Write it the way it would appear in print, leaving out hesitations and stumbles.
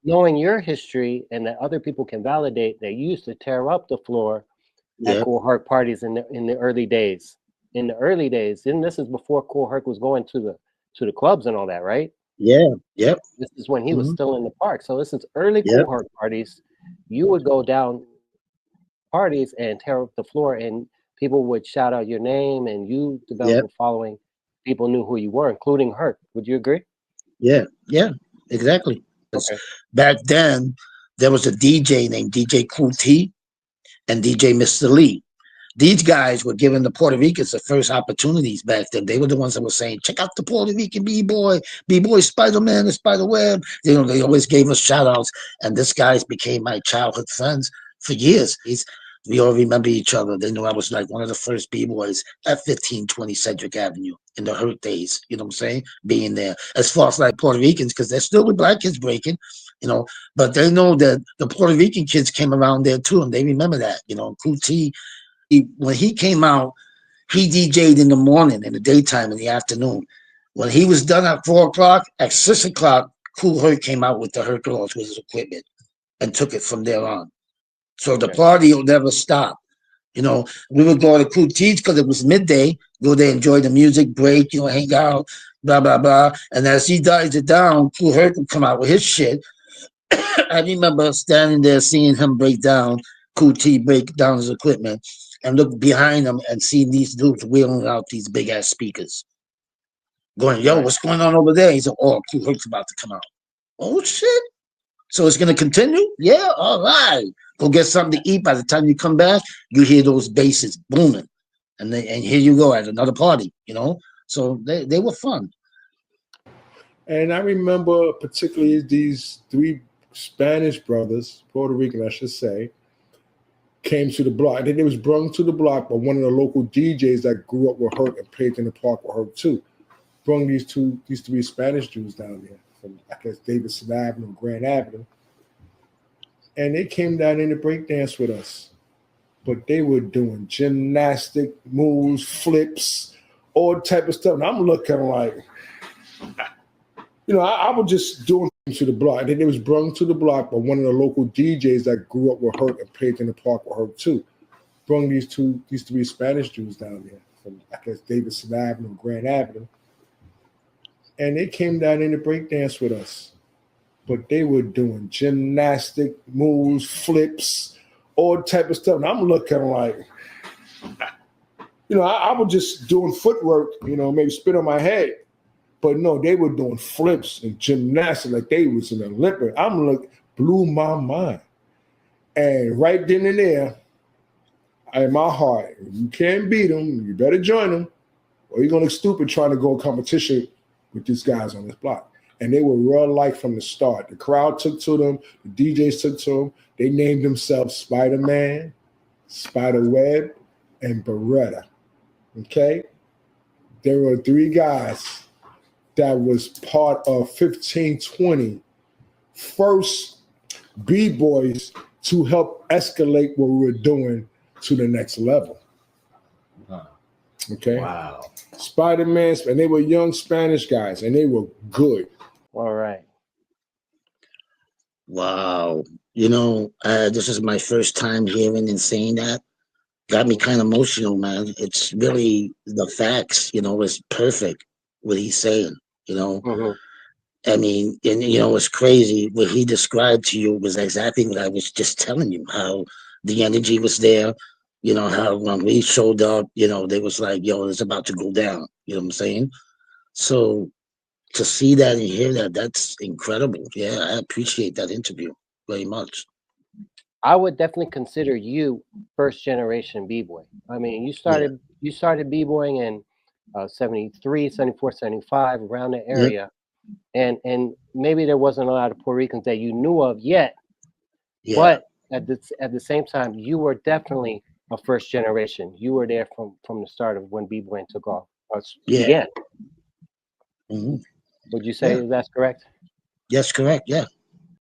knowing your history and that other people can validate that you used to tear up the floor at Kool Herc parties in the early days. In the early days, and this is before Kool Herc was going to the clubs and all that, right? Yeah. Yep. This is when he was still in the park. So this is early Kool Herc parties. You would go down parties and tear up the floor, and people would shout out your name, and you developed a following. People knew who you were, including Herc. Would you agree? Yeah. Yeah. Exactly. Okay. Back then, there was a DJ named DJ Kool T and DJ Mr. Lee. These guys were giving the Puerto Ricans the first opportunities back then. They were the ones that were saying, check out the Puerto Rican B-Boy Spider-Man, the Spider-Web. You know, they always gave us shout-outs. And this guys became my childhood friends for years. We all remember each other. They knew I was like one of the first B-Boys at 1520 Sedgwick Avenue in the Herc days. You know what I'm saying? Being there. As far as like Puerto Ricans, because they're still with black kids breaking, you know, but they know that the Puerto Rican kids came around there too, and they remember that. You know, Kool T, when he came out, he DJ'd in the morning, in the daytime, in the afternoon. When he was done at 4 o'clock, at 6 o'clock, Kool Herc came out with the Hercules with his equipment and took it from there on. So the party will never stop. You know, we would go to Kool T's because it was midday, go there, enjoy the music, break, you know, hang out, blah, blah, blah. And as he dies it down, Kool Herc would come out with his shit. I remember standing there seeing him break down, Kool T break down his equipment, and look behind him and see these dudes wheeling out these big ass speakers. Going, yo, what's going on over there? He said, oh, Kool Herc's about to come out. Oh shit. So it's gonna continue? Yeah, all right. Go get something to eat. By the time you come back, you hear those basses booming. And here you go at another party, you know. So they were fun. And I remember particularly these 3 Spanish brothers, Puerto Rican, I should say, came to the block. I think it was brung to the block by one of the local DJs that grew up with Herc and played in the park with Herc too. Brung these 3 Spanish Jews down there from, I guess, Davidson Avenue, Grand Avenue. And they came down in to break dance with us. But they were doing gymnastic moves, flips, all type of stuff. And I'm looking like, you know, I was just doing to the block. I think it was brung to the block by one of the local DJs that grew up with Herc and played in the park with Herc too. Brung these 3 Spanish Jews down there from, I guess, Davidson Avenue, Grand Avenue. And they came down in to break dance with us. But they were doing gymnastic moves, flips, all type of stuff. And I'm looking like, you know, I was just doing footwork, you know, maybe spit on my head. But no, they were doing flips and gymnastics like they was an Olympic. I'm like, blew my mind. And right then and there, in my heart, if you can't beat them, you better join them, or you're gonna look stupid trying to go competition with these guys on this block. And they were real light from the start. The crowd took to them, the DJs took to them. They named themselves Spider-Man, Spider-Web, and Beretta. Okay? There were 3 guys that was part of 1520 first B-boys to help escalate what we were doing to the next level. Okay? Wow. Spider-Man, and they were young Spanish guys, and they were good. All right. Wow. You know, this is my first time hearing and saying that. Got me kind of emotional, man. It's really the facts, you know, it's perfect what he's saying, you know. I mean, and you know, it's crazy. What he described to you was exactly what I was just telling you, how the energy was there. You know, how when we showed up, you know, they was like, yo, it's about to go down. You know what I'm saying? So to see that and hear that, that's incredible. Yeah, I appreciate that interview very much. I would definitely consider you first generation B-boy. I mean, you started B-boying in 73, 74, 75, around the area. And maybe there wasn't a lot of Puerto Ricans that you knew of yet. But at the same time, you were definitely a first generation. You were there from the start of when B-boying took off. Began. Would you say that's correct? Yes, correct. Yeah,